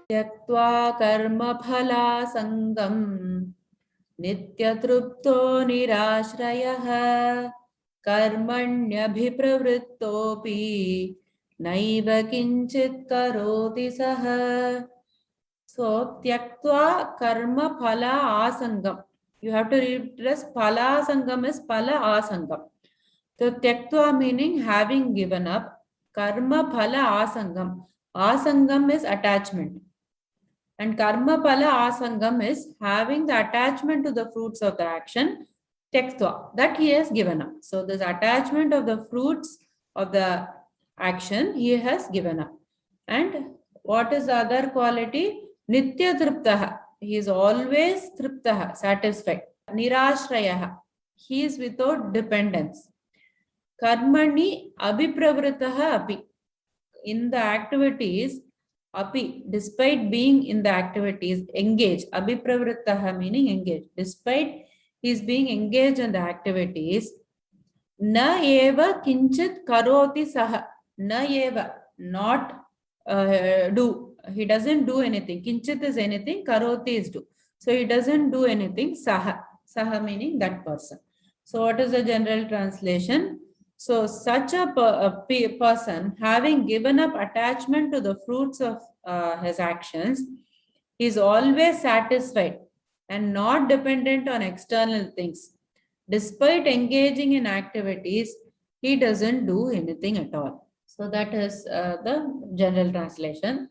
त्यक्त्वा कर्मफला संगम नित्यतृप्तो निराश्रयः कर्मण्यभिप्रवृत्तोऽपि नैव किञ्चित् करोति सः. So tyaktva karma phala asangam. You have to read this. Phala asangam is phala asangam. So tyaktva meaning having given up. Karma phala asangam. Asangam is attachment. And karma phala asangam is having the attachment to the fruits of the action. Tyaktva, that he has given up. So this attachment of the fruits of the action he has given up. And what is the other quality? Nitya triptaha. He is always triptaha, satisfied. Nirashrayah. He is without dependence. Karmani abhipravrittaha api. In the activities, api, despite being in the activities, engaged. Abhipravrittaha meaning engaged. Despite he is being engaged in the activities, na eva kinchit karoti saha. Na eva, not do. He doesn't do anything. Kinchit is anything, karoti is do. So he doesn't do anything. Saha. Saha meaning that person. So what is the general translation? So such a person having given up attachment to the fruits of his actions, is always satisfied and not dependent on external things. Despite engaging in activities, he doesn't do anything at all. So that is the general translation.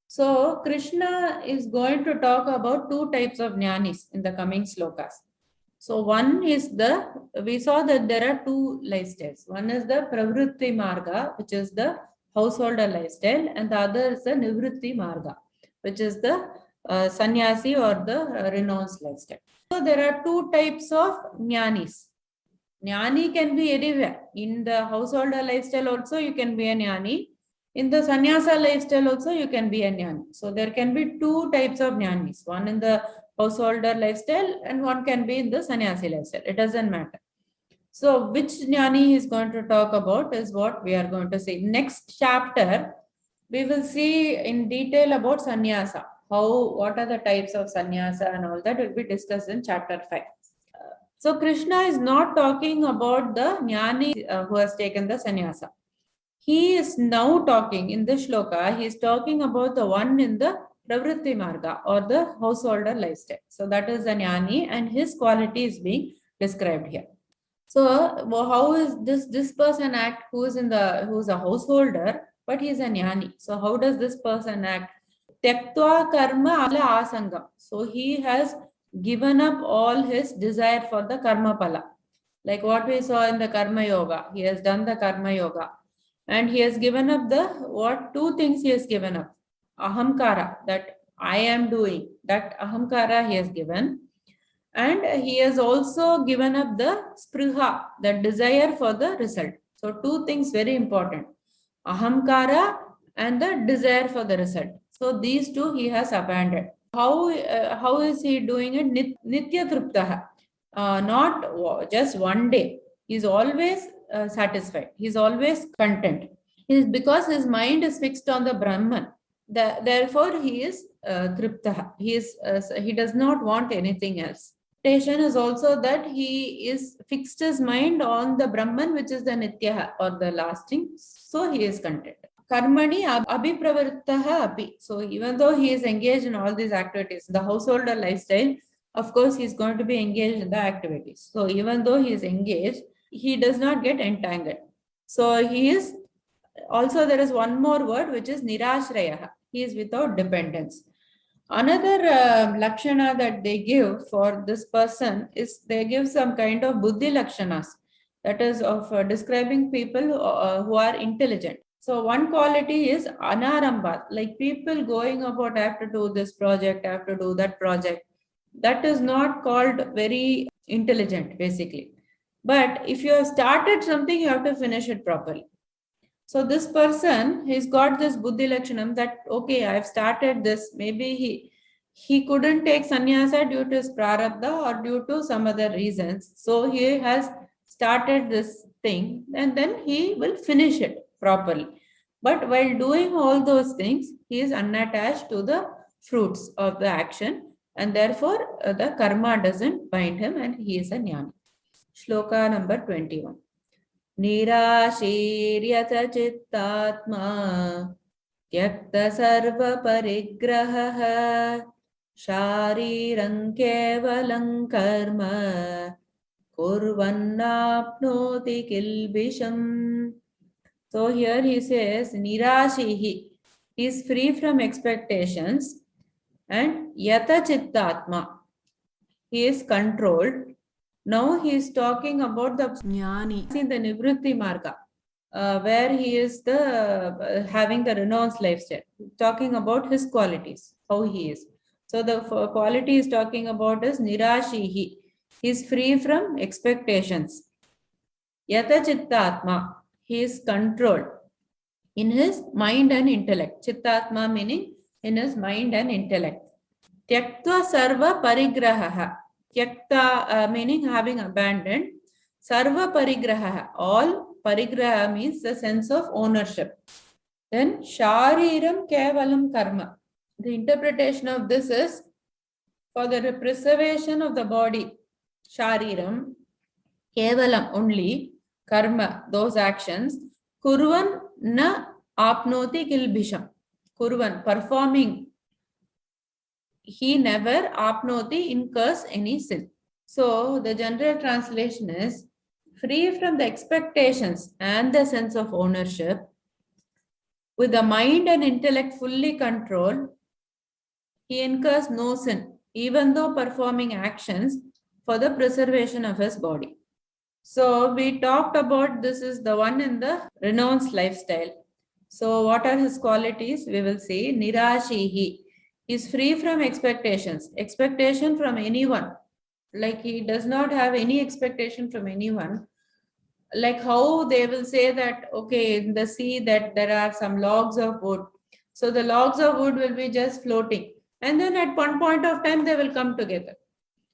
So Krishna is going to talk about two types of jnanis in the coming slokas. So one is we saw that there are two lifestyles. One is the pravritti marga, which is the householder lifestyle, and the other is the nivritti marga, which is the sannyasi or the renounced lifestyle. So there are two types of jnanis. Jnani can be anywhere. In the householder lifestyle also you can be a jnani. In the sannyasa lifestyle also you can be a jnani. So there can be two types of jnanis. One in the householder lifestyle and one can be in the sannyasi lifestyle. It doesn't matter. So which jnani he is going to talk about is what we are going to see. Next chapter, we will see in detail about sannyasa. What are the types of sannyasa and all that will be discussed in chapter 5. So Krishna is not talking about the jnani who has taken the sannyasa. He is now talking in this shloka, he is talking about the one in the pravritti marga or the householder lifestyle. So that is the jnani and his quality is being described here. So how is this person act who is a householder, but he is a jnani. So how does this person act? Tyaktva karma ala asangam. So he has given up all his desire for the karma pala. Like what we saw in the karma yoga. He has done the karma yoga. And he has given up two things he has given up. Ahamkara, that I am doing, that ahamkara he has given. And he has also given up the spriha, the desire for the result. So two things very important. Ahamkara and the desire for the result. So these two he has abandoned. How is he doing it? Nitya triptaha. Not just one day. He is always satisfied. He is always content. Because his mind is fixed on the Brahman. Therefore, he is triptaha. He does not want anything else. Meditation is also that he is fixed his mind on the Brahman, which is the Nityaha or the lasting. So he is content. Karmani abhipravrittaha api. So even though he is engaged in all these activities, the householder lifestyle, of course, he is going to be engaged in the activities. So even though he is engaged, he does not get entangled. So he is also, there is one more word which is nirashrayah. He is without dependence. Another lakshana that they give for this person is they give some kind of buddhi lakshanas, that is of describing people who are intelligent. So one quality is anarambha, like people going about, I have to do this project, I have to do that project. That is not called very intelligent basically. But if you have started something, you have to finish it properly. So this person, he's got this buddhi lakshanam that, okay, I've started this. Maybe he couldn't take sannyasa due to his prarabdha or due to some other reasons. So he has started this thing and then he will finish it properly. But while doing all those things, he is unattached to the fruits of the action, and therefore the karma doesn't bind him and he is a jnani. Shloka number 21. Nirashiryata chittatma tyakta sarva parigraha sharirang kevalang karma kurvannapnoti kilbisham. So here he says nirashihi, he is free from expectations, and yata chittatma, he is controlled. Now he is talking about the jnani in the nivritti marga, where he is the having the renounced lifestyle, talking about his qualities, how he is. So the quality is talking about is nirashihi, he is free from expectations. Yata chittatma, he is controlled in his mind and intellect. Chittatma meaning in his mind and intellect. Tyaktva sarva parigraha, tyakta meaning having abandoned, sarva parigraha, all parigraha means the sense of ownership. Then shariram kevalam karma, the interpretation of this is for the preservation of the body. Shariram kevalam, only, karma, those actions, kurvan na apnoti kilbisham, kurvan, performing, he never apnoti, incurs any sin. So the general translation is free from the expectations and the sense of ownership, with the mind and intellect fully controlled, he incurs no sin, even though performing actions for the preservation of his body. So we talked about this is the one in the renounced lifestyle. So what are his qualities? We will see nirashihi, he is free from expectations, expectation from anyone. Like he does not have any expectation from anyone. Like how they will say that, okay, in the sea that there are some logs of wood. So the logs of wood will be just floating. And then at one point of time, they will come together.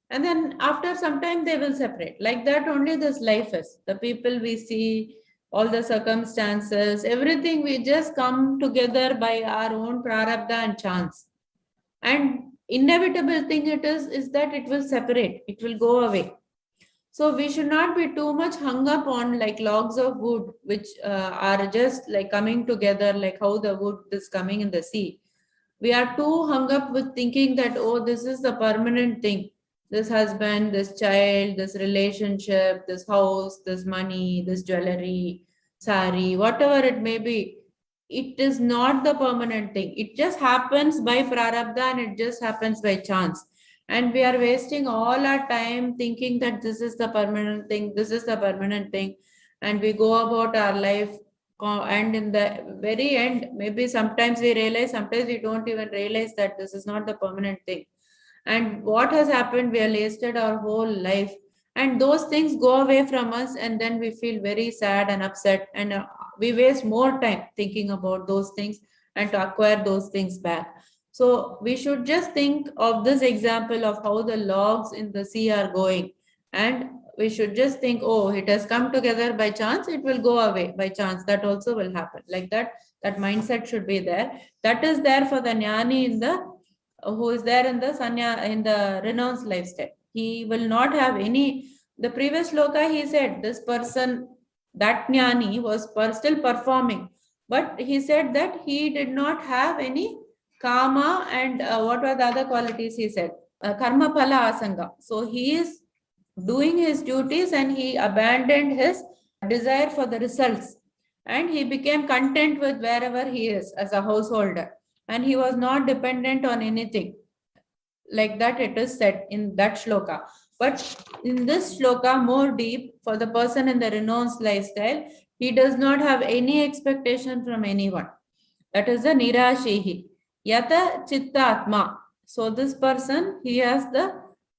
And then after some time, they will separate. Like that only this life is. The people we see, all the circumstances, everything we just come together by our own prarabdha and chance. And inevitable thing it is that it will separate, it will go away. So we should not be too much hung up on like logs of wood, which are just like coming together, like how the wood is coming in the sea. We are too hung up with thinking that, oh, this is the permanent thing. This husband, this child, this relationship, this house, this money, this jewelry, sari, whatever it may be. It is not the permanent thing. It just happens by prarabdha and it just happens by chance. And we are wasting all our time thinking that this is the permanent thing, this is the permanent thing. And we go about our life, and in the very end, maybe sometimes we realize, sometimes we don't even realize that this is not the permanent thing. And what has happened, we have wasted our whole life. And those things go away from us, and then we feel very sad and upset. And we waste more time thinking about those things and to acquire those things back. So we should just think of this example of how the logs in the sea are going. And we should just think, oh, it has come together by chance, it will go away by chance. That also will happen. Like that mindset should be there. That is there for the jnani in the, who is there in the sanya, in the renounced lifestyle. He will not have any, the previous shloka he said, this person, that jnani was still performing. But he said that he did not have any kama and what were the other qualities he said? Karma phala asanga. So he is doing his duties and he abandoned his desire for the results. And he became content with wherever he is as a householder. And he was not dependent on anything. Like that it is said in that shloka. But in this shloka, more deep, for the person in the renounced lifestyle, he does not have any expectation from anyone. That is the nirashihi. Yata chittatma. So this person, he has the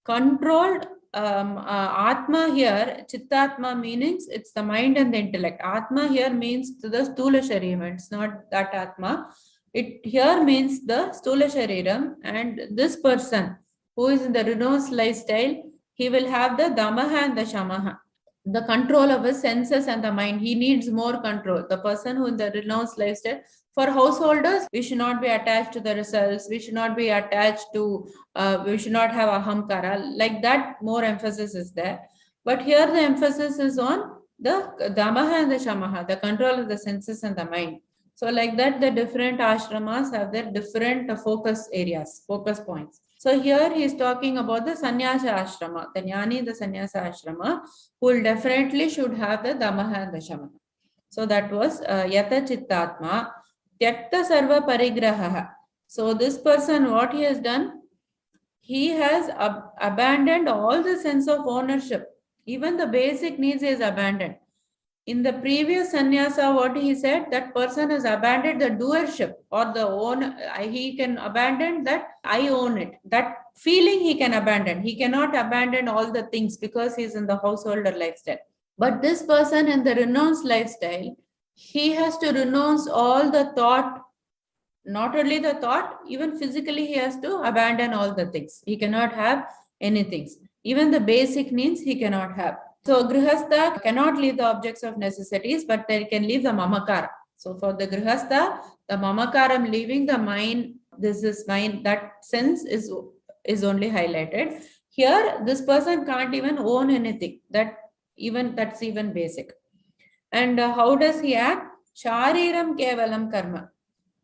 controlled atma here. Chittatma means it's the mind and the intellect. Atma here means the stula shariram. It's not that atma. It here means the stula shariram. And this person who is in the renounced lifestyle, he will have the damaha and the shamaha. the control of his senses and the mind. He needs more control. The person who in the renounced lifestyle, for householders, we should not be attached to the results. We should not be attached to, we should not have ahamkara. Like that, more emphasis is there. But here the emphasis is on the damaha and the shamaha, the control of the senses and the mind. So like that, the different ashramas have their different focus areas, focus points. So here he is talking about the sannyasa ashrama, the jnani, the sannyasa ashrama, who will definitely should have the damaha and the shamaha. So that was yata chittatma, tyakta sarva parigraha. So this person, what he has done, he has abandoned all the sense of ownership. Even the basic needs is abandoned. In the previous sannyasa, what he said, that person has abandoned the doership or the own, he can abandon that I own it. That feeling he can abandon. He cannot abandon all the things because he is in the householder lifestyle. But this person in the renounced lifestyle, he has to renounce all the thought, not only the thought, even physically he has to abandon all the things. He cannot have anything. Even the basic needs he cannot have. So grihastha cannot leave the objects of necessities, but they can leave the mamakara. So for the grihastha, the mamakaram, leaving the mind, this is mine, that sense is only highlighted. Here, this person can't even own anything. That's even basic. And how does he act? Shariram kevalam karma.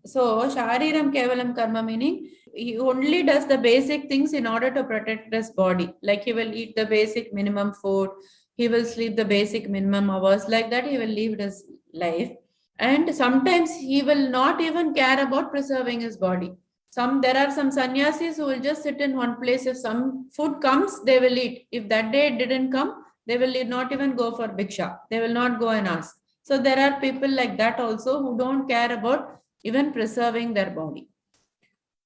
So shariram kevalam karma meaning he only does the basic things in order to protect his body. Like he will eat the basic minimum food, he will sleep the basic minimum hours, like that he will live his life. And sometimes he will not even care about preserving his body. There are some sannyasis who will just sit in one place. If some food comes, they will eat. If that day it didn't come, they will not even go for bhiksha. They will not go and ask. So there are people like that also who don't care about even preserving their body.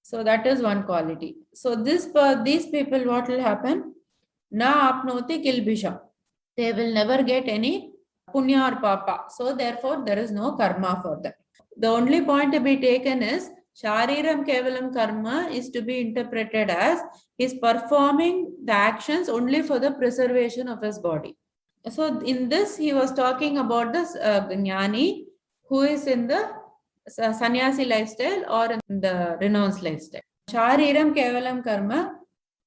So that is one quality. So these people, what will happen? Na apnoti kilbisha. They will never get any punya or papa. So therefore, there is no karma for them. The only point to be taken is Shariram Kevalam Karma is to be interpreted as he's performing the actions only for the preservation of his body. So in this, he was talking about this Jnani who is in the sannyasi lifestyle or in the renounced lifestyle. Shariram Kevalam Karma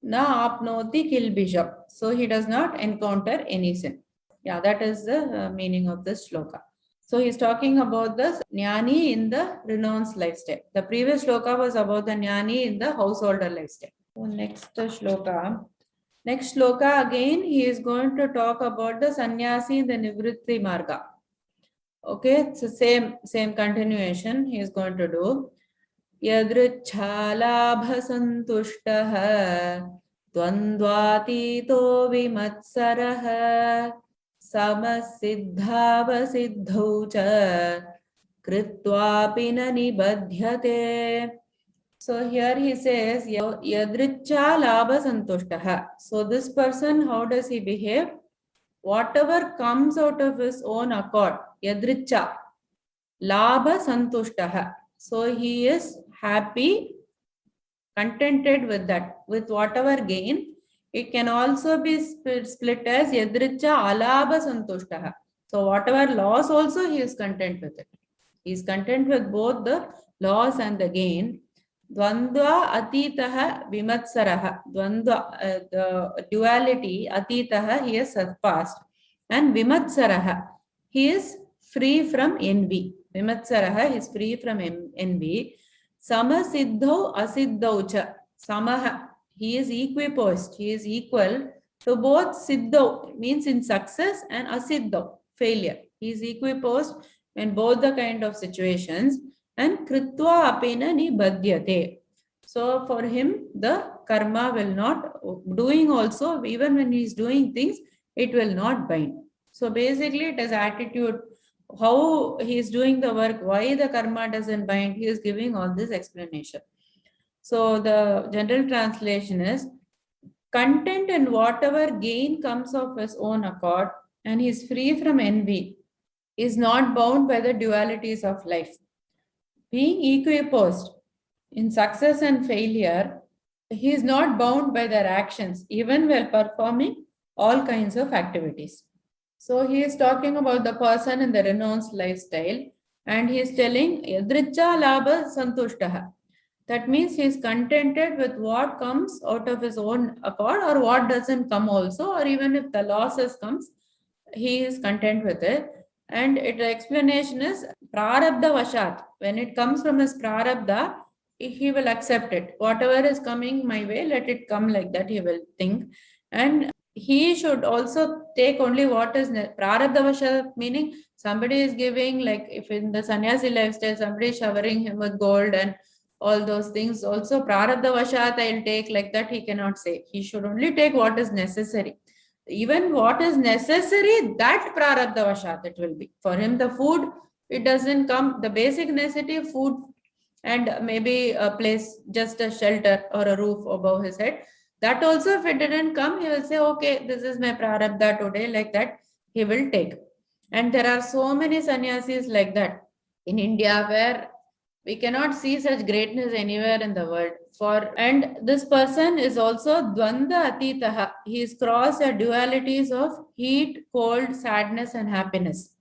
na apnoti kilbisham. So he does not encounter any sin. Yeah, that is the meaning of this shloka. So he's talking about the jnani in the renounced lifestyle. The previous shloka was about the jnani in the householder lifestyle. So next shloka. Next shloka again, he is going to talk about the sannyasi in the nivritti marga. Okay, it's the same continuation he is going to do. Yadrichhalabha santushtaha dvandvatito vimatsaraha samasiddhavasiddhau cha kritvapi na nibadhyate. So here he says yadricha labha santushtaha. So this person, how does he behave? Whatever comes out of his own accord, yadricha labha santushtaha. So he is happy, contented with that, with whatever gain. It can also be split as yadricha alabha santushtaha. So whatever loss also he is content with it. He is content with both the loss and the gain. Dvandva atitaha vimatsaraha. Dvandva, the duality, atitaha, he is surpassed. And vimatsaraha, he is free from envy. Vimatsaraha is free from envy. Samasiddhau asiddhau cha. Samaha, he is equipoised, he is equal to both siddhau, means in success, and asiddhau, failure. He is equipoised in both the kind of situations. And kritva apena nibadhyate. So for him, the karma will not, doing also, even when he is doing things, it will not bind. So basically it is attitude, how he is doing the work, why the karma doesn't bind, he is giving all this explanation. So the general translation is, content in whatever gain comes of his own accord, and he is free from envy, is not bound by the dualities of life. Being equiposed in success and failure, he is not bound by their actions, even while performing all kinds of activities. So he is talking about the person in the renounced lifestyle, and he is telling Yadricha Labha Santushtaha. That means he is contented with what comes out of his own accord or what doesn't come also, or even if the losses comes, he is content with it. And the explanation is prarabdha vashat. When it comes from his prarabdha, he will accept it. Whatever is coming my way, let it come, like that he will think. And he should also take only what is prarabdha vashat, meaning somebody is giving, like if in the sannyasi lifestyle, somebody is showering him with gold and all those things. Also, prarabdha vashat I'll take, like that he cannot say. He should only take what is necessary. Even what is necessary, that prarabdha vashat it will be. For him, the food, it doesn't come, the basic necessity, food, and maybe a place, just a shelter or a roof above his head. That also, if it didn't come, he will say, okay, this is my prarabdha today, like that he will take. And there are so many sannyasis like that in India, where we cannot see such greatness anywhere in the world. And this person is also dvanda atitaha. He is crossed the dualities of heat, cold, sadness, and happiness.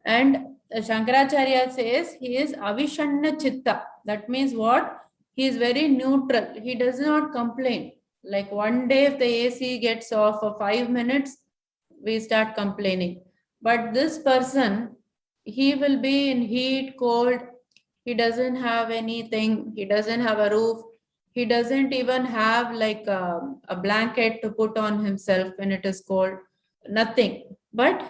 And Shankaracharya says he is avishanna chitta. That means what? He is very neutral. He does not complain. Like one day, if the AC gets off for 5 minutes, we start complaining. But this person, he will be in heat, cold. He doesn't have anything. He doesn't have a roof. He doesn't even have like a blanket to put on himself when it is cold. Nothing. But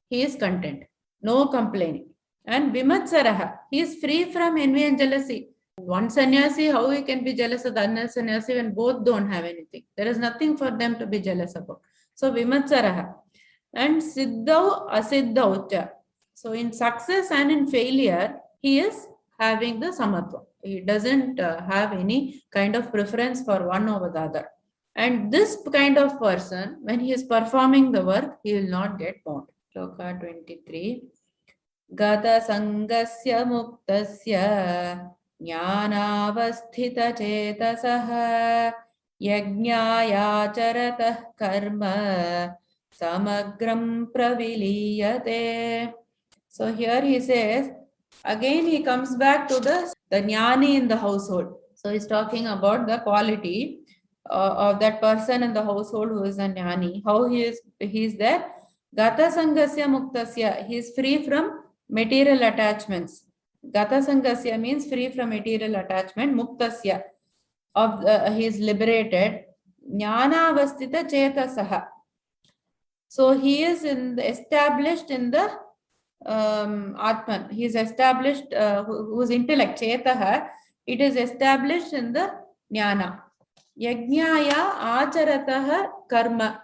he is content. No complaining. And Vimatsaraha, he is free from envy and jealousy. One sannyasi, how he can be jealous of the other sannyasi when both don't have anything? There is nothing for them to be jealous about. So Vimatsaraha. And Siddhau Asiddhau. So in success and in failure, he is having the samatva. He doesn't have any kind of preference for one over the other. And this kind of person, when he is performing the work, he will not get bound. Shloka 23. Gata sangasya muktasya jnanavasthita chetasaha yajñāyācaratah karma samagram praviliyate. So here he says, again he comes back to the jnani in the household. So he's talking about the quality of that person in the household who is a jnani. How he is there. Gata sangasya muktasya, he is free from material attachments. Gata sangasya means free from material attachment. Muktasya, he is liberated. Jnana avastita chetasaha. So he is established in the Atman. He is established, whose intellect, chetaha, it is established in the jnana. Yajñāya ācaratah karma.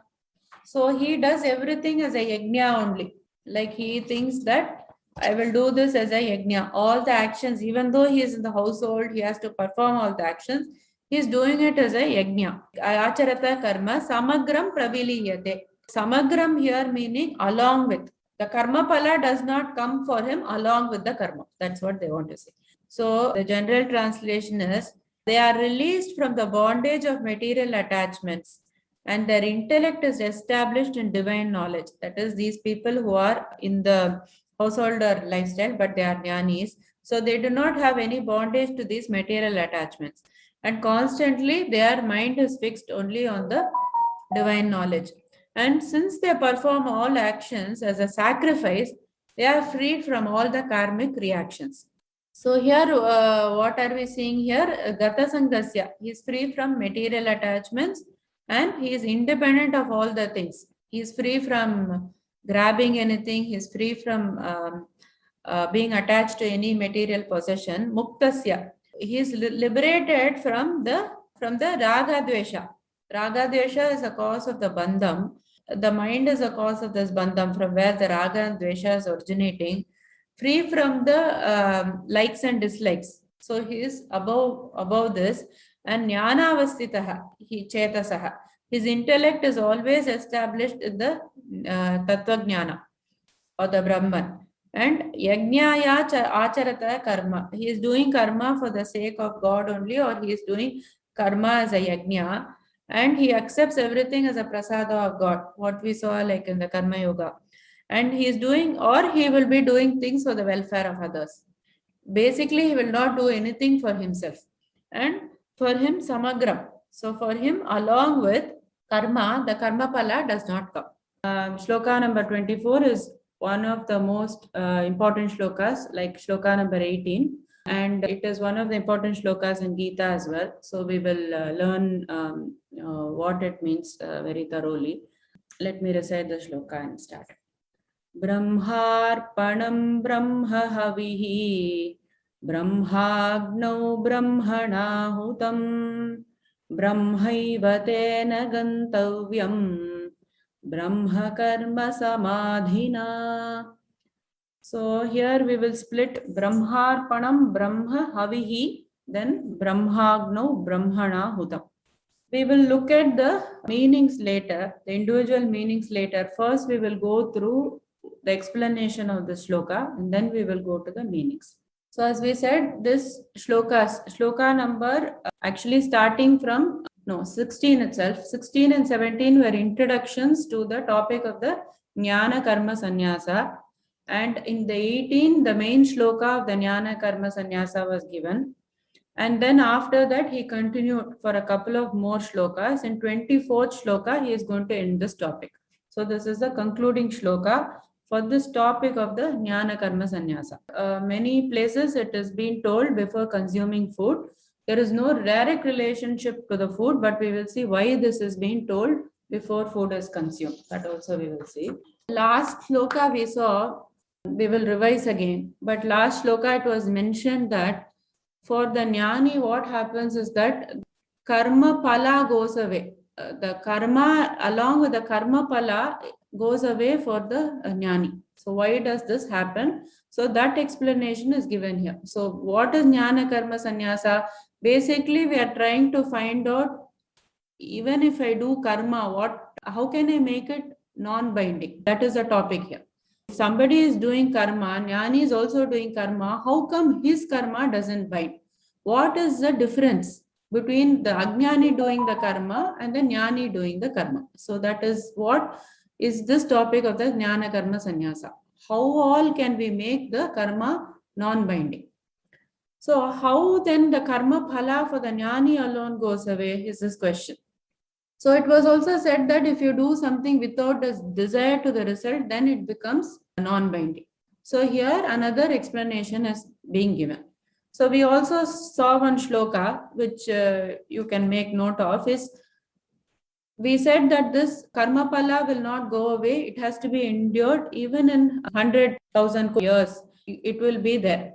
So he does everything as a yajna only. Like he thinks that I will do this as a yajna. All the actions, even though he is in the household, he has to perform all the actions. He is doing it as a yajna. Ācarata karma samagram praviliyate. Samagram here meaning along with. The karma pala does not come for him along with the karma. That's what they want to say. So the general translation is, they are released from the bondage of material attachments, and their intellect is established in divine knowledge. That is, these people who are in the householder lifestyle, but they are jnanis. So they do not have any bondage to these material attachments. And constantly their mind is fixed only on the divine knowledge. And since they perform all actions as a sacrifice, they are freed from all the karmic reactions. So here, what are we seeing here? Gata sangasya, he is free from material attachments and he is independent of all the things. He is free from grabbing anything. He is free from being attached to any material possession. Muktasya, he is liberated from the raga dvesha. Raga dvesha is a cause of the bandham. The mind is a cause of this bandham, from where the raga and dvesha is originating. Free from the likes and dislikes. So he is above this. And jnana avastitaha, he chetasaha. His intellect is always established in the tattva jnana or the Brahman. And yajñāya ācarata karma. He is doing karma for the sake of God only, or he is doing karma as a yajna. And he accepts everything as a prasada of God. What we saw like in the karma yoga. And he is doing, or he will be doing things for the welfare of others. Basically, he will not do anything for himself. And for him, samagram. So for him, along with karma, the karma pala does not come. Shloka number 24 is one of the most important shlokas, like shloka number 18. And it is one of the important shlokas in Gita as well. So we will learn what it means very thoroughly. Let me recite the shloka and start. Brahmarpanam brahmahavihi brahmagno brahmanahutam brahmaiva tena gantavyam brahma karma samadhina. So here we will split Brahmarpanam Brahma Havihi, then Brahmagno Brahmana Hutam. We will look at the meanings later, the individual meanings later. First, we will go through the explanation of the shloka, and then we will go to the meanings. So as we said, this shloka number actually starting from 16 itself. 16 and 17 were introductions to the topic of the Jnana Karma Sannyasa. And in the 18, the main shloka of the Jnana Karma Sannyasa was given. And then after that, he continued for a couple of more shlokas. In 24th shloka, he is going to end this topic. So this is the concluding shloka for this topic of the Jnana Karma Sannyasa. Many places it is being told before consuming food. There is no direct relationship to the food, but we will see why this is being told before food is consumed. That also we will see. Last shloka we saw, we will revise again. But last shloka it was mentioned that for the jnani, what happens is that karma pala goes away. The karma, along with the karma pala, goes away for the jnani. So why does this happen? So that explanation is given here. So what is jnana karma sannyasa? Basically, we are trying to find out, even if I do karma, how can I make it non-binding? That is the topic here. If somebody is doing karma, jnani is also doing karma, how come his karma doesn't bind? What is the difference between the ajnani doing the karma and the jnani doing the karma? So that is what is this topic of the jnana karma sannyasa. How all can we make the karma non-binding? So how then the karma phala for the jnani alone goes away is this question. So it was also said that if you do something without a desire to the result, then it becomes non-binding. So here another explanation is being given. So we also saw one shloka, which you can make note of, is we said that this karma pala will not go away. It has to be endured even in 100,000 years. It will be there.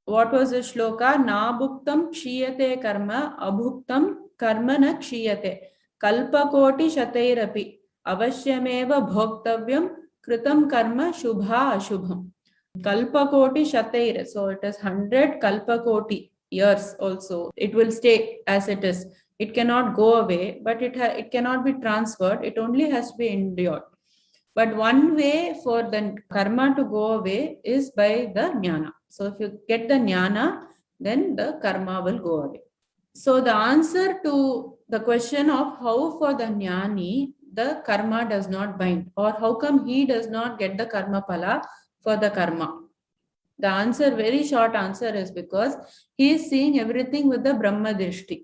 What was the shloka? Nabhuktam kshiyate karma, abhuktam karma na kshiyate. Kalpakoti shatairapi, avashyameva bhoktavyam, kritam karma shubha ashubham. Kalpakoti shatair. So it is 100 kalpakoti years also. It will stay as it is. It cannot go away, but it cannot be transferred. It only has to be endured. But one way for the karma to go away is by the jnana. So if you get the jnana, then the karma will go away. So the answer to the question of how for the jnani the karma does not bind, or how come he does not get the karma pala for the karma. The answer, very short answer, is because he is seeing everything with the Brahma Drishti.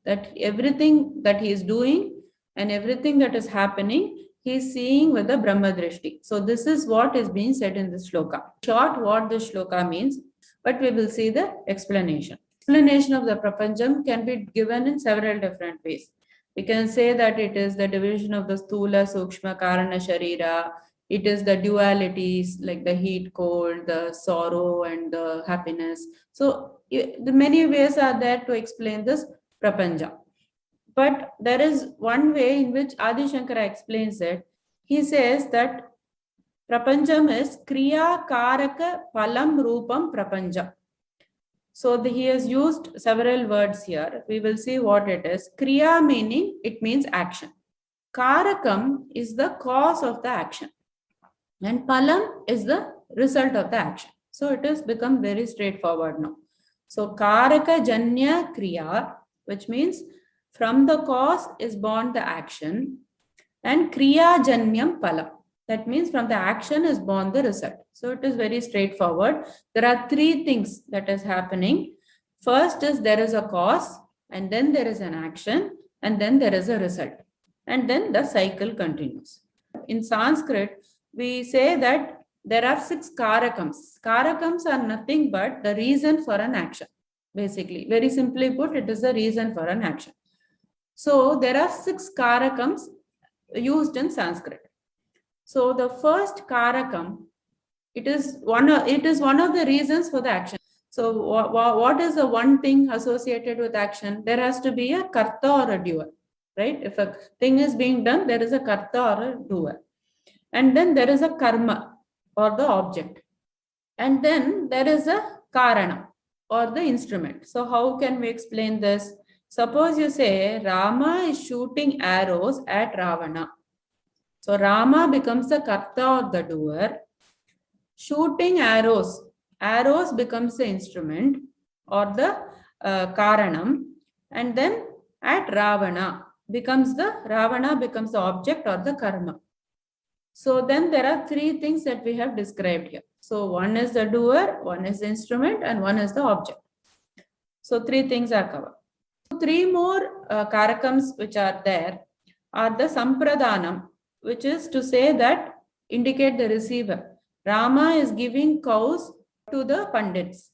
That everything that he is doing and everything that is happening, he is seeing with the Brahma Drishti. So this is what is being said in this shloka. Short what this shloka means, but we will see the explanation. Explanation of the prapancham can be given in several different ways. We can say that it is the division of the sthula, sukshma, karana, sharira. It is the dualities like the heat, cold, the sorrow and the happiness. So the many ways are there to explain this prapancha. But there is one way in which Adi Shankara explains it. He says that prapancham is kriya karaka palam rupam prapancha. So he has used several words here. We will see what it is. Kriya meaning it means action. Karakam is the cause of the action. And palam is the result of the action. So it has become very straightforward now. So karaka janya kriya, which means from the cause is born the action, and kriya janyam palam. That means from the action is born the result. So it is very straightforward. There are three things that is happening. First is there is a cause, and then there is an action, and then there is a result. And then the cycle continues. In Sanskrit, we say that there are 6 karakams. Karakams are nothing but the reason for an action. Basically, very simply put, it is the reason for an action. So there are 6 karakams used in Sanskrit. So the first karakam, it is one of the reasons for the action. So what is the one thing associated with action? There has to be a karta or a doer, right? If a thing is being done, there is a karta or a doer. And then there is a karma or the object. And then there is a karana or the instrument. So how can we explain this? Suppose you say Rama is shooting arrows at Ravana. So Rama becomes the karta or the doer. Shooting arrows becomes the instrument or the karanam, and then at Ravana becomes the object or the karma. So then there are 3 things that we have described here. So one is the doer, one is the instrument, and one is the object. So 3 things are covered. 3 more karakams which are there are the sampradhanam, which is to say that indicate the receiver. Rama is giving cows to the pandits.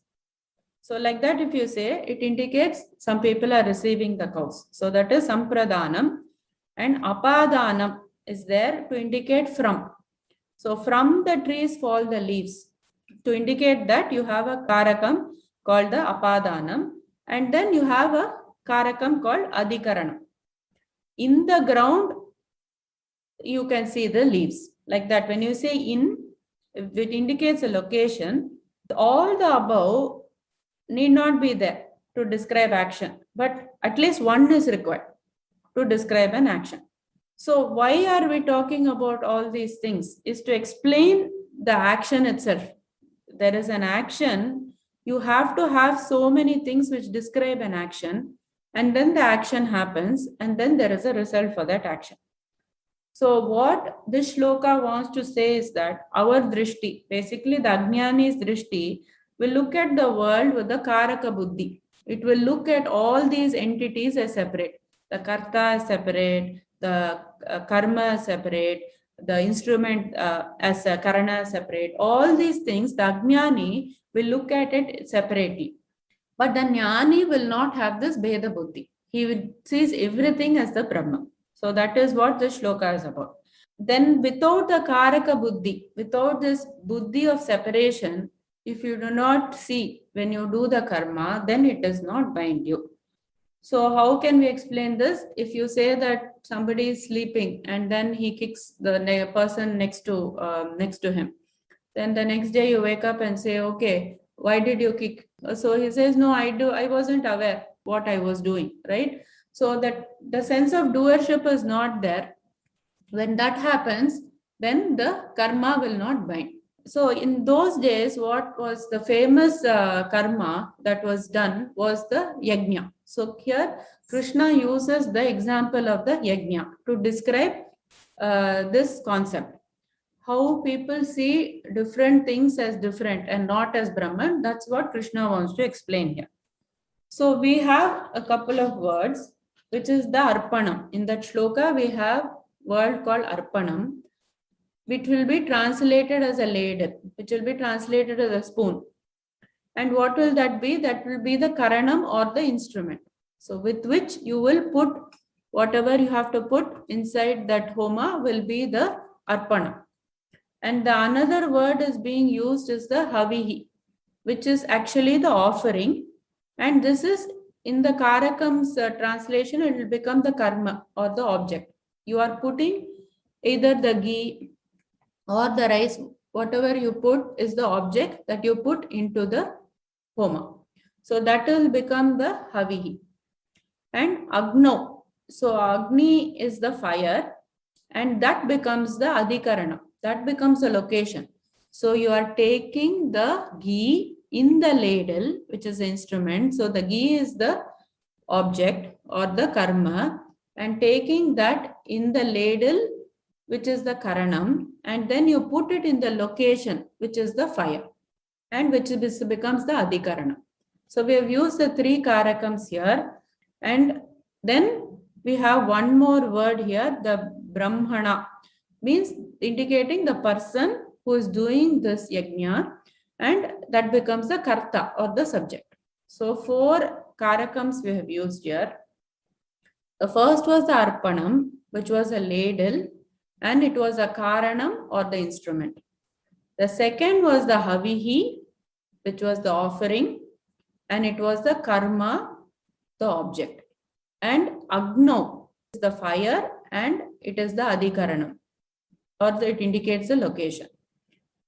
So like that, if you say, it indicates some people are receiving the cows. So that is sampradhanam. And apadhanam is there to indicate from. So from the trees fall the leaves, to indicate that you have a karakam called the apadhanam. And then you have a karakam called adhikaranam. In the ground, you can see the leaves. Like that, when you say in, it indicates a location. All the above need not be there to describe action, but at least one is required to describe an action. So why are we talking about all these things? Is to explain the action itself. There is an action, you have to have so many things which describe an action, and then the action happens, and then there is a result for that action. So what this shloka wants to say is that our drishti, basically the Ajnani's drishti, will look at the world with the karaka buddhi. It will look at all these entities as separate. The karta is separate, the karma is separate, the instrument as a karana is separate. All these things, the Ajnani will look at it separately. But the Jnani will not have this Bheda buddhi. He sees everything as the Brahma. So that is what this shloka is about. Then without the karaka buddhi, without this buddhi of separation, if you do not see when you do the karma, then it does not bind you. So how can we explain this? If you say that somebody is sleeping and then he kicks the person next to him, then the next day you wake up and say, okay, why did you kick? So he says, no, I wasn't aware what I was doing, right? So that the sense of doership is not there. When that happens, then the karma will not bind. So in those days, what was the famous karma that was done was the yajna. So here Krishna uses the example of the yajna to describe this concept. How people see different things as different and not as Brahman. That's what Krishna wants to explain here. So we have a couple of words, which is the arpanam. In that shloka, we have word called arpanam, which will be translated as a ladle, which will be translated as a spoon. And what will that be? That will be the karanam or the instrument. So with which you will put whatever you have to put inside that homa will be the arpanam. And the another word is being used is the havihi, which is actually the offering. And this is in the karakam's translation, it will become the karma or the object. You are putting either the ghee or the rice, whatever you put is the object that you put into the homa. So that will become the havihi. And agno. So agni is the fire, and that becomes the adhikarana. That becomes a location. So you are taking the ghee in the ladle, which is the instrument. So the ghee is the object or the karma, and taking that in the ladle which is the karanam, and then you put it in the location, which is the fire, and which becomes the adhikaranam. So we have used the three karakams here, and then we have one more word here, the brahmana, means indicating the person who is doing this yajna, and that becomes the karta or the subject. So 4 karakams we have used here. The first was the arpanam, which was a ladle, and it was a karanam or the instrument. The second was the havihi, which was the offering, and it was the karma, the object. And agno is the fire, and it is the adhikaranam, or it indicates the location.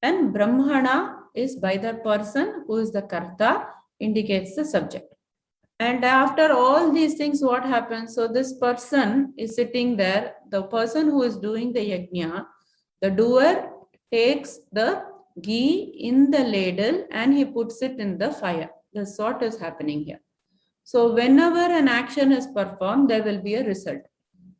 And brahmana is by the person who is the karta, indicates the subject. And after all these things, what happens? So this person is sitting there, the person who is doing the yajna, the doer takes the ghee in the ladle and he puts it in the fire. This sort is happening here. So whenever an action is performed, there will be a result.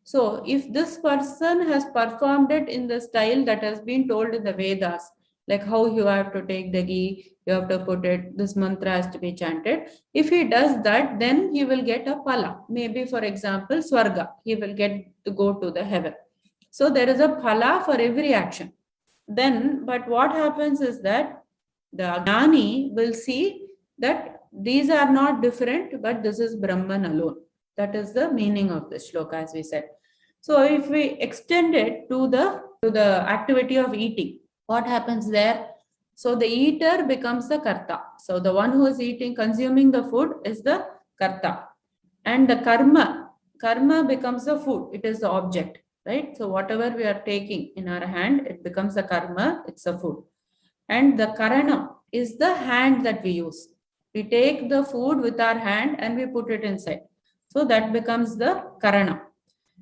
So if this person has performed it in the style that has been told in the Vedas, like how you have to take the ghee, you have to put it, this mantra has to be chanted. If he does that, then he will get a phala. Maybe, for example, swarga, he will get to go to the heaven. So there is a phala for every action. Then, but what happens is that the Jnani will see that these are not different, but this is Brahman alone. That is the meaning of this shloka, as we said. So if we extend it to the activity of eating, what happens there? So the eater becomes the karta. So the one who is eating, consuming the food is the karta. And the karma becomes the food. It is the object, right? So whatever we are taking in our hand, it becomes the karma, it's a food. And the karanam is the hand that we use. We take the food with our hand and we put it inside. So that becomes the karanam.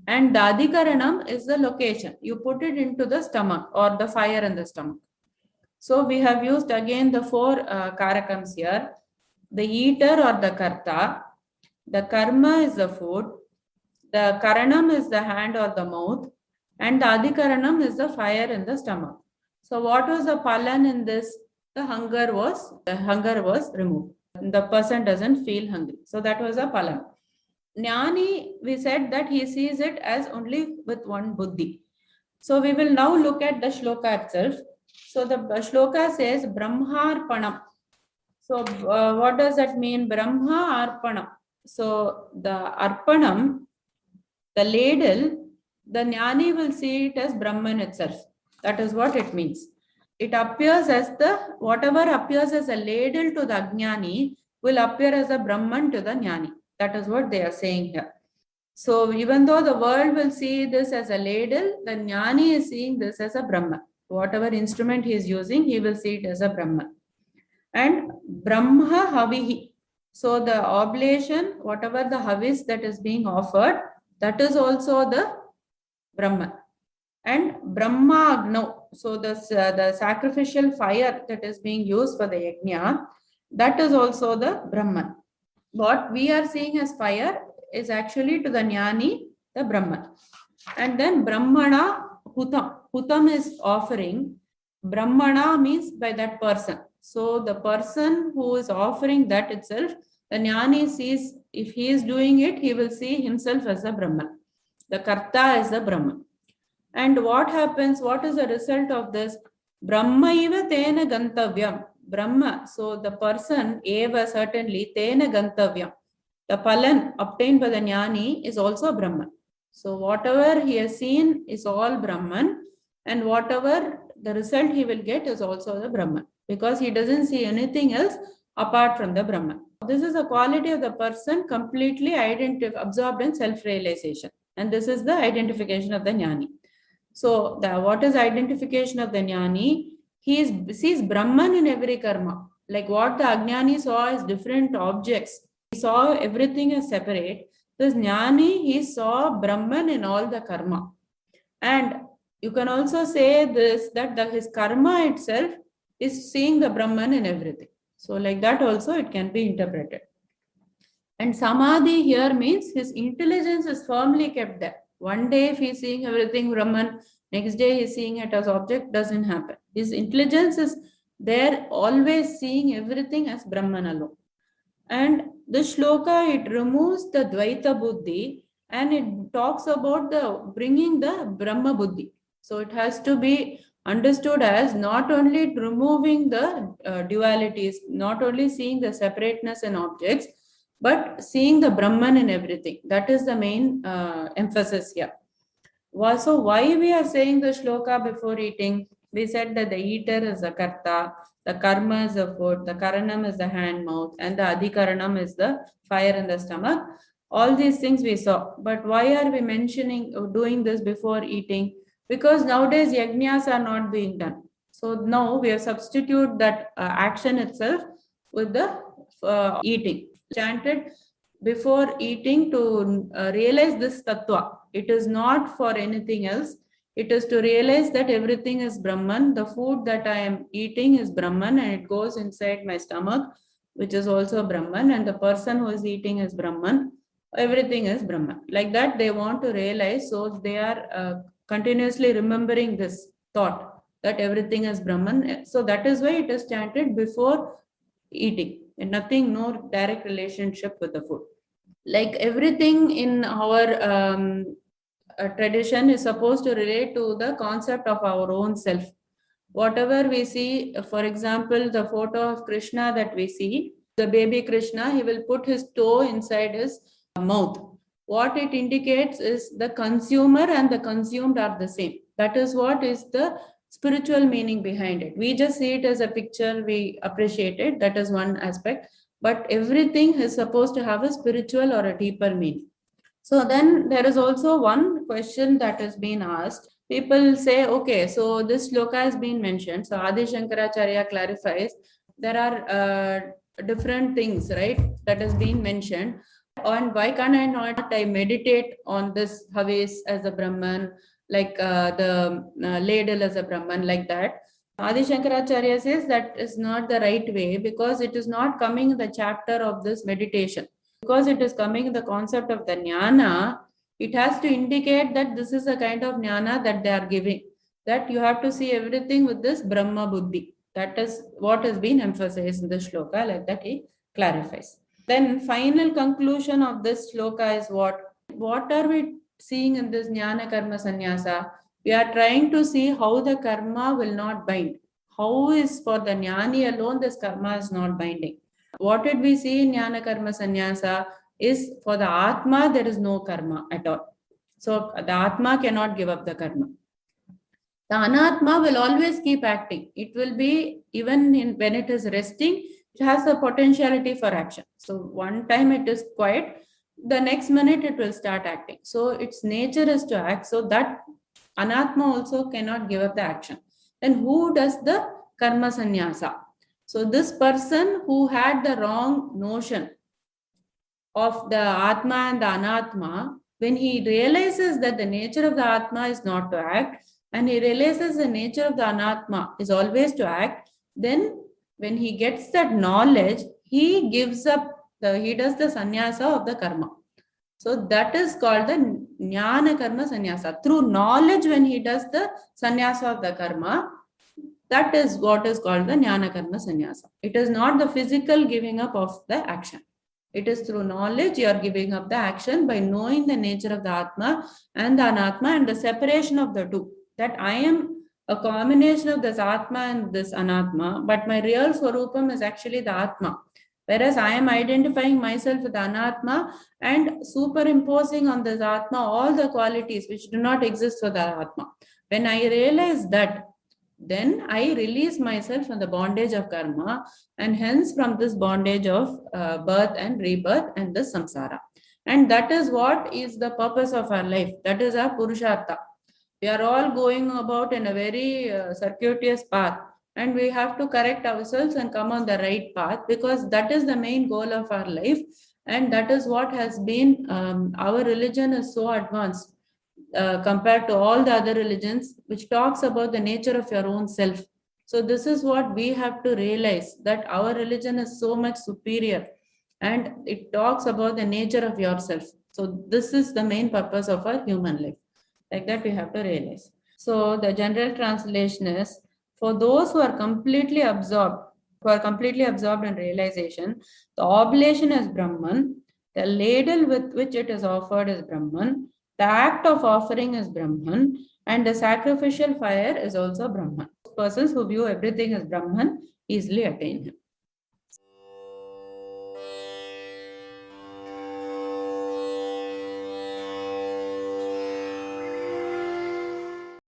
And the adhikaranam is the location. You put it into the stomach or the fire in the stomach. So we have used again the 4 karakams here. The eater or the karta, the karma is the food, the karanam is the hand or the mouth, and the adhikaranam is the fire in the stomach. So what was the palan in this? The hunger was removed. The person doesn't feel hungry. So that was a palan. Jnani, we said that he sees it as only with one buddhi. So we will now look at the shloka itself. So the shloka says Brahmarpanam. So what does that mean? Brahma Arpanam. So the Arpanam, the ladle, the Jnani will see it as Brahman itself. That is what it means. It appears as whatever appears as a ladle to the Ajnani will appear as a Brahman to the Jnani. That is what they are saying here. So even though the world will see this as a ladle, the Jnani is seeing this as a Brahman. Whatever instrument he is using, he will see it as a Brahman. And Brahma Havihi. So the oblation, whatever the Havis that is being offered, that is also the Brahman. And Brahma Agno. So the sacrificial fire that is being used for the yajna, that is also the Brahman. What we are seeing as fire is actually to the Jnani, the Brahman. And then Brahmana Hutam. Hutam is offering. Brahmana means by that person. So the person who is offering that itself, the Jnani sees, if he is doing it, he will see himself as a Brahman. The Karta is the Brahman. And what happens? What is the result of this? Brahma eva tena gantavyam. Brahma. So the person, eva certainly, tena gantavyam. The palan obtained by the Jnani is also Brahman. So whatever he has seen is all Brahman, and whatever the result he will get is also the Brahman, because he doesn't see anything else apart from the Brahman. This is a quality of the person completely absorbed in self-realization. And this is the identification of the Jnani. So what is identification of the Jnani? He sees Brahman in every karma. Like what the Ajnani saw as different objects. He saw everything as separate. This Jnani, he saw Brahman in all the karma. And you can also say this, that his karma itself is seeing the Brahman in everything. So like that also it can be interpreted. And Samadhi here means his intelligence is firmly kept there. One day if he is seeing everything Brahman, Next day he's seeing it as object, doesn't happen. His intelligence is there, always seeing everything as Brahman alone. And the shloka, it removes the Dvaita Buddhi and it talks about the bringing the Brahma Buddhi. So it has to be understood as not only removing the dualities, not only seeing the separateness in objects, but seeing the Brahman in everything. That is the main emphasis here. So why we are saying the shloka before eating? We said that the eater is the karta, the karma is the food, the karanam is the hand, mouth, and the adhikaranam is the fire in the stomach. All these things we saw. But why are we mentioning or doing this before eating? Because nowadays yajnas are not being done. So now we have substituted that action itself with the eating. Chanted before eating to realize this tattva. It is not for anything else. It is to realize that everything is Brahman. The food that I am eating is Brahman and it goes inside my stomach, which is also Brahman. And the person who is eating is Brahman. Everything is Brahman. Like that, they want to realize. So they are continuously remembering this thought that everything is Brahman. So that is why it is chanted before eating. And nothing, no direct relationship with the food. Like everything in our tradition is supposed to relate to the concept of our own self. Whatever we see, for example, the photo of Krishna that we see, the baby Krishna, he will put his toe inside his mouth. What it indicates is the consumer and the consumed are the same. That is what is the spiritual meaning behind it. We just see it as a picture, we appreciate it. That is one aspect. But everything is supposed to have a spiritual or a deeper meaning. So then there is also one question that has been asked. People say, okay, so this shloka has been mentioned. So Adi Shankaracharya clarifies there are different things, right, that has been mentioned. And why can't I meditate on this Haves as a Brahman, like the ladle as a Brahman, like that? Adi Shankaracharya says that is not the right way because it is not coming in the chapter of this meditation. Because it is coming in the concept of the jnana, it has to indicate that this is a kind of jnana that they are giving. That you have to see everything with this Brahma Buddhi. That is what has been emphasized in the shloka, like that he clarifies. Then final conclusion of this shloka is what? What are we seeing in this jnana karma sannyasa? We are trying to see how the karma will not bind. How is for the jnani alone this karma is not binding. What did we see in jnana karma sannyasa is for the atma there is no karma at all. So the atma cannot give up the karma. The anatma will always keep acting. It will be even when it is resting, it has a potentiality for action. So one time it is quiet, the next minute it will start acting. So its nature is to act. So that anatma also cannot give up the action. Then who does the karma sannyasa? So this person who had the wrong notion of the atma and the anatma, when he realizes that the nature of the atma is not to act, and he realizes the nature of the anatma is always to act, then when he gets that knowledge, he gives up, he does the sannyasa of the karma. So that is called the jnana karma sannyasa. Through knowledge, when he does the sannyasa of the karma, that is what is called the jnana karma sannyasa. It is not the physical giving up of the action. It is through knowledge you are giving up the action by knowing the nature of the atma and the anatma and the separation of the two. That I am a combination of this atma and this anatma, but my real swarupam is actually the atma. Whereas I am identifying myself with the anatma and superimposing on this atma all the qualities which do not exist for the atma. When I realize that, then I release myself from the bondage of karma and hence from this bondage of birth and rebirth and the samsara. And that is what is the purpose of our life. That is our purushartha. We are all going about in a very circuitous path and we have to correct ourselves and come on the right path because that is the main goal of our life. And that is what has been, our religion is so advanced. Compared to all the other religions, which talks about the nature of your own self. So this is what we have to realize, that our religion is so much superior and it talks about the nature of yourself. So this is the main purpose of our human life. Like that we have to realize. So the general translation is, for those who are completely absorbed in realization, the oblation is Brahman, the ladle with which it is offered is Brahman, the act of offering is Brahman, and the sacrificial fire is also Brahman. Persons who view everything as Brahman easily attain him.